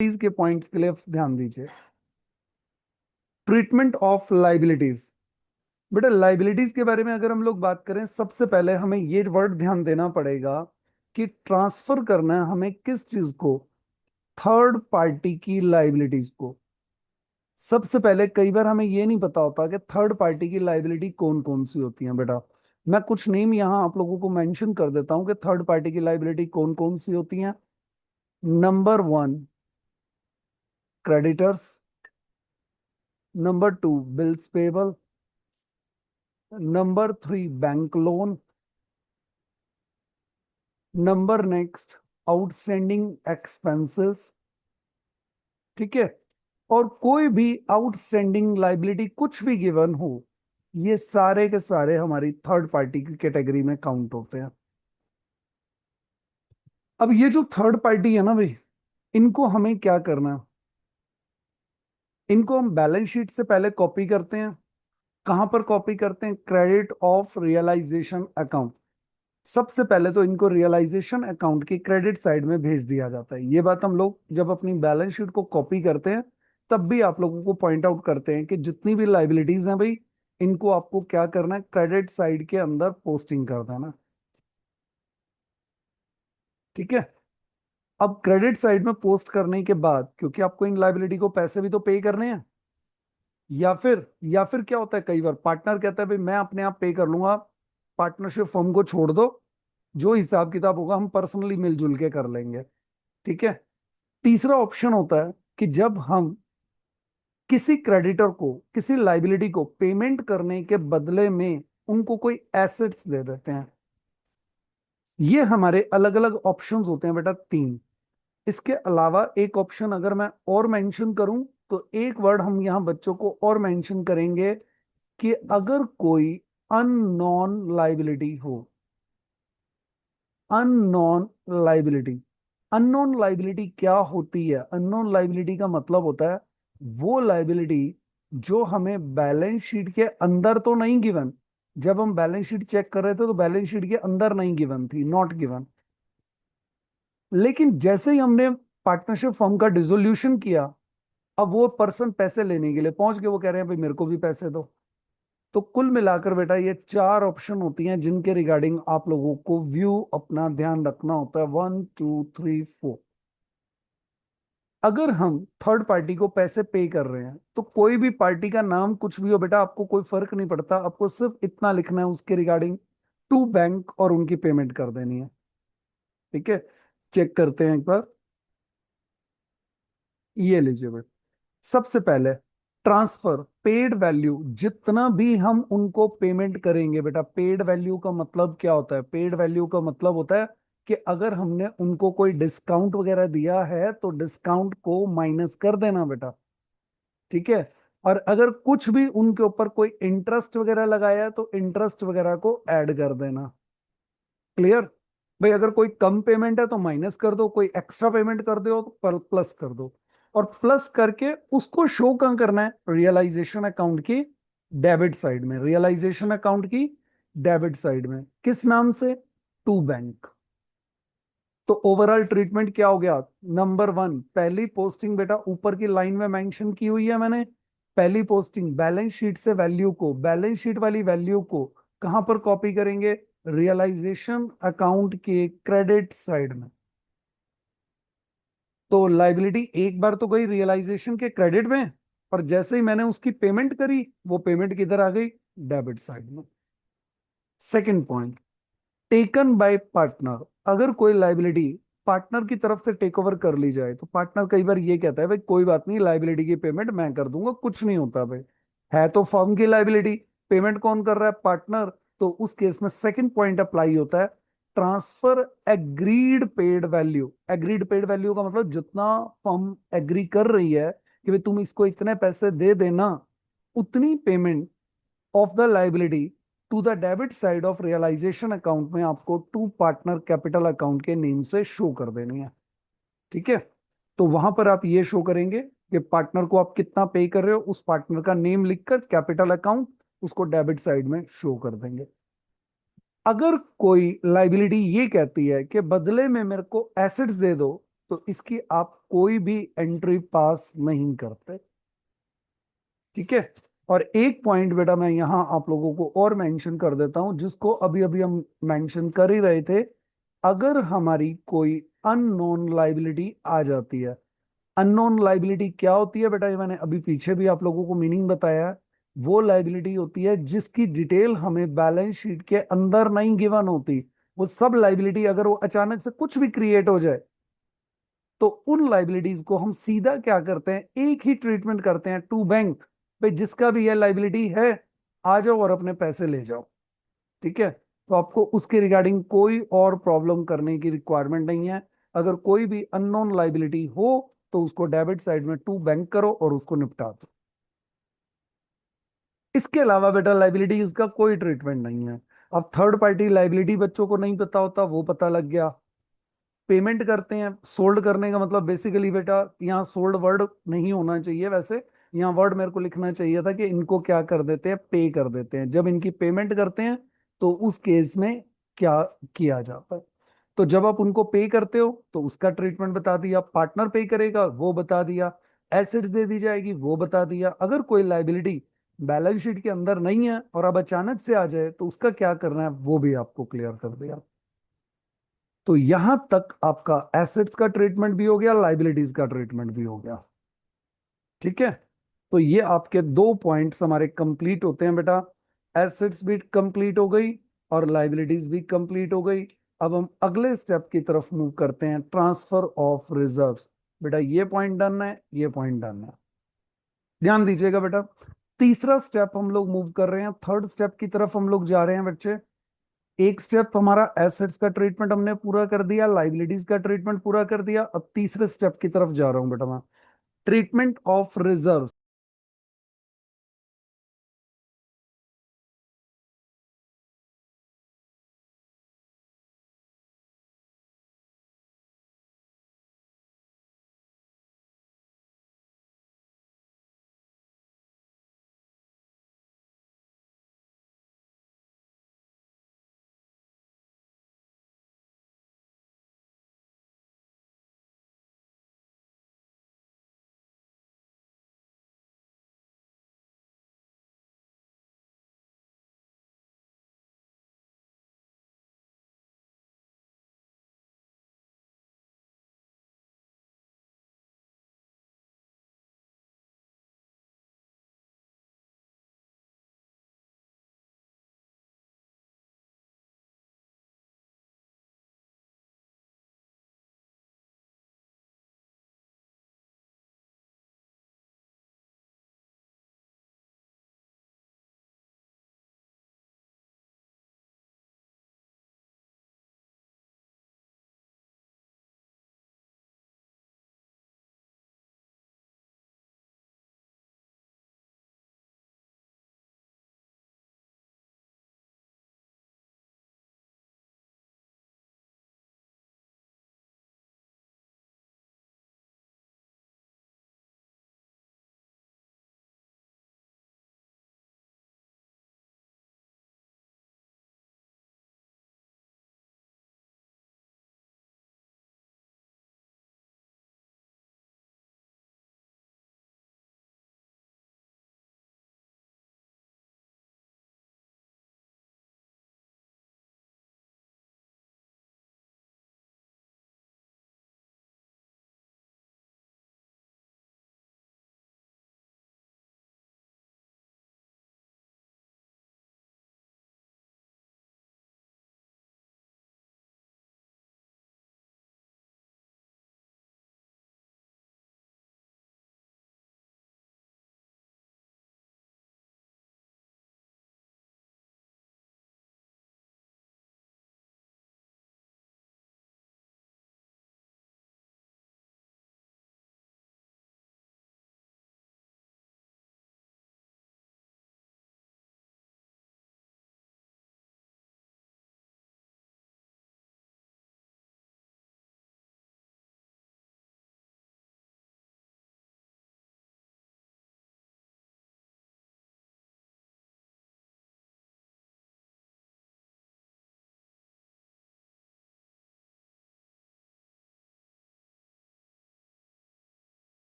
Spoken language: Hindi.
के पॉइंट्स के लिए ध्यान दीजिए। Treatment of liabilities. बेटा लाइबिलिटीज के बारे में अगर हम लोग बात करें, सबसे पहले हमें ये वर्ड ध्यान देना पड़ेगा कि ट्रांसफर करना है हमें किस चीज को, थर्ड पार्टी की लाइबिलिटीज को। सबसे पहले कई बार हमें ये नहीं पता होता कि थर्ड पार्टी की लाइबिलिटी कौन कौन सी होती है। बेटा मैं कुछ नेम यहां आप लोगों को मेंशन कर देता हूं कि थर्ड पार्टी की लाइबिलिटी कौन कौन सी होती हैं। Number one, creditors. Number two, bills payable. Number three, bank loan. Number next, outstanding expenses. ठीक है। और कोई भी आउटस्टैंडिंग लाइबिलिटी कुछ भी गिवन हो, ये सारे के सारे हमारी थर्ड पार्टी की कैटेगरी में काउंट होते हैं। अब ये जो थर्ड पार्टी है ना भाई, इनको हमें क्या करना है, इनको हम बैलेंस शीट से पहले कॉपी करते हैं। कहां पर कॉपी करते हैं? Credit of realisation account. सबसे पहले तो इनको रियलाइजेशन अकाउंट की क्रेडिट साइड में भेज दिया जाता है। ये बात हम लोग जब अपनी बैलेंस शीट को कॉपी करते हैं तब भी आप लोगों को पॉइंट आउट करते हैं कि जितनी भी लाइबिलिटीज हैं भाई, इनको आपको क्या करना है, क्रेडिट साइड के अंदर पोस्टिंग कर देना। ठीक है। अब क्रेडिट साइड में पोस्ट करने के बाद, क्योंकि आपको इन लाइबिलिटी को पैसे भी तो पे करने हैं, या फिर क्या होता है, कई बार पार्टनर कहता है भाई मैं अपने आप पे कर लूंगा, पार्टनरशिप फर्म को छोड़ दो, जो हिसाब किताब होगा हम पर्सनली मिलजुल के कर लेंगे। ठीक है। तीसरा ऑप्शन होता है कि जब हम किसी क्रेडिटर को, किसी लाइबिलिटी को पेमेंट करने के बदले में उनको कोई एसेट्स दे देते हैं। ये हमारे अलग अलग ऑप्शंस होते हैं बेटा, तीन। इसके अलावा एक ऑप्शन अगर मैं और मेंशन करूं, तो एक वर्ड हम यहां बच्चों को और मेंशन करेंगे कि अगर कोई अननोन लाइबिलिटी हो। Unknown liability. अननोन लाइबिलिटी क्या होती है? अननोन लाइबिलिटी का मतलब होता है वो लाइबिलिटी जो हमें बैलेंस शीट के अंदर तो नहीं गिवन। जब हम बैलेंस शीट चेक कर रहे थे तो बैलेंस शीट के अंदर नहीं गिवन थी, नॉट गिवन। लेकिन जैसे ही हमने पार्टनरशिप फर्म का डिसोल्यूशन किया, अब वो पर्सन पैसे लेने के लिए पहुंच गए, वो कह रहे हैं भाई मेरे को भी पैसे दो। तो कुल मिलाकर बेटा ये चार ऑप्शन होती हैं जिनके रिगार्डिंग आप लोगों को व्यू अपना ध्यान रखना होता है, 1 2 3 4। अगर हम थर्ड पार्टी को पैसे पे कर रहे हैं तो कोई भी पार्टी का नाम कुछ भी हो बेटा, आपको कोई फर्क नहीं पड़ता, आपको सिर्फ इतना लिखना है उसके रिगार्डिंग, टू बैंक, और उनकी पेमेंट कर देनी है। ठीक है। चेक करते हैं एक बार। ये लीजिए बेटा, सबसे पहले ट्रांसफर पेड वैल्यू, जितना भी हम उनको पेमेंट करेंगे बेटा, पेड वैल्यू का मतलब क्या होता है? पेड वैल्यू का मतलब होता है कि अगर हमने उनको कोई डिस्काउंट वगैरह दिया है तो डिस्काउंट को माइनस कर देना बेटा। ठीक है। और अगर कुछ भी उनके ऊपर कोई इंटरेस्ट वगैरह लगाया है तो इंटरेस्ट वगैरह को ऐड कर देना। क्लियर? भाई अगर कोई कम पेमेंट है तो माइनस कर दो, कोई एक्स्ट्रा पेमेंट कर दो तो प्लस कर दो। और प्लस करके उसको शो कहां करना है? रियलाइजेशन अकाउंट की डेबिट साइड में। रियलाइजेशन अकाउंट की डेबिट साइड में किस नाम से? To bank. तो ओवरऑल ट्रीटमेंट क्या हो गया? नंबर वन, पहली पोस्टिंग बेटा ऊपर की लाइन में मेंशन की हुई है मैंने। पहली पोस्टिंग बैलेंस शीट से वैल्यू को, बैलेंस शीट वाली वैल्यू को कहां पर कॉपी करेंगे? रियलाइजेशन अकाउंट के क्रेडिट साइड में। तो लाइबिलिटी एक बार तो गई रियलाइजेशन के क्रेडिट में, और जैसे ही मैंने उसकी पेमेंट करी, वो पेमेंट किधर आ गई? डेबिट साइड में। Second point, taken by partner. अगर कोई लाइबिलिटी पार्टनर की तरफ से टेक ओवर कर ली जाए तो पार्टनर कई बार ये कहता है भाई कोई बात नहीं, लाइबिलिटी की पेमेंट मैं कर दूंगा, कुछ नहीं होता भाई। है तो फर्म की लाइबिलिटी, पेमेंट कौन कर रहा है? पार्टनर। तो उस केस में सेकंड पॉइंट अप्लाई होता है, transfer agreed paid value. Agreed paid value का मतलब जितना फर्म एग्री कर रही है कि भाई तुम इसको इतने पैसे दे देना, उतनी payment of the liability to the debit side of realisation account में आपको टू पार्टनर कैपिटल अकाउंट के नेम से शो कर देनी है। ठीक है। तो वहां पर आप ये शो करेंगे कि पार्टनर को आप कितना पे कर रहे हो, उस पार्टनर का नेम लिखकर कैपिटल अकाउंट, उसको डेबिट साइड में शो कर देंगे। अगर कोई लाइबिलिटी ये कहती है कि बदले में मेरे को एसेट्स दे दो, तो इसकी आप कोई भी एंट्री पास नहीं करते। ठीक है। और एक पॉइंट बेटा मैं यहां आप लोगों को और मेंशन कर देता हूं, जिसको अभी अभी हम मेंशन कर ही रहे थे। अगर हमारी कोई अननोन लाइबिलिटी आ जाती है, अननोन लाइबिलिटी क्या होती है बेटा, ये मैंने अभी पीछे भी आप लोगों को मीनिंग बताया है। वो लाइबिलिटी होती है जिसकी डिटेल हमें बैलेंस शीट के अंदर नहीं गिवन होती। वो सब लाइबिलिटी अगर वो अचानक से कुछ भी क्रिएट हो जाए, तो उन लाइबिलिटीज को हम सीधा क्या करते हैं, एक ही ट्रीटमेंट करते हैं टू बैंक पे, जिसका भी यह लाइबिलिटी है, आ जाओ और अपने पैसे ले जाओ। ठीक है। तो आपको उसके रिगार्डिंग कोई और प्रॉब्लम करने की रिक्वायरमेंट नहीं है। अगर कोई भी अननोन लाइबिलिटी हो तो उसको डेबिट साइड में टू बैंक करो और उसको निपटा दो। इसके अलावा बेटा लाइबिलिटी इसका कोई ट्रीटमेंट नहीं है। अब थर्ड पार्टी लाइबिलिटी बच्चों को नहीं पता होता, वो पता लग गया। पेमेंट करते हैं, सोल्ड करने का मतलब बेसिकली बेटा, यहाँ सोल्ड वर्ड नहीं होना चाहिए वैसे। यहाँ वर्ड मेरे को लिखना चाहिए था कि इनको क्या कर देते हैं, पे कर देते हैं। जब इनकी पेमेंट करते हैं तो उस केस में क्या किया जाता है। तो जब आप उनको पे करते हो तो उसका ट्रीटमेंट बता दिया, पार्टनर पे करेगा वो बता दिया, एसेट्स दे दी जाएगी वो बता दिया। अगर कोई लाइबिलिटी बैलेंस शीट के अंदर नहीं है और अब अचानक से आ जाए तो उसका क्या करना है वो भी आपको क्लियर कर दिया। तो यहां तक आपका एसेट्स का ट्रीटमेंट भी हो गया, लाइबिलिटीज का ट्रीटमेंट भी हो गया। ठीक है। तो ये आपके दो पॉइंट्स हमारे कंप्लीट होते हैं बेटा। एसेट्स भी कंप्लीट हो गई और लाइबिलिटीज भी कंप्लीट हो गई। अब हम अगले स्टेप की तरफ मूव करते हैं, ट्रांसफर ऑफ रिजर्व्स। बेटा ये पॉइंट डन है, ये पॉइंट डन है। ध्यान दीजिएगा बेटा, तीसरा स्टेप हम लोग मूव कर रहे हैं, थर्ड स्टेप की तरफ हम लोग जा रहे हैं बच्चे। एक स्टेप हमारा एसेट्स का ट्रीटमेंट हमने पूरा कर दिया, लाइबिलिटीज का ट्रीटमेंट पूरा कर दिया। अब तीसरे स्टेप की तरफ जा रहा हूं बेटा मैं, ट्रीटमेंट ऑफ रिजर्व।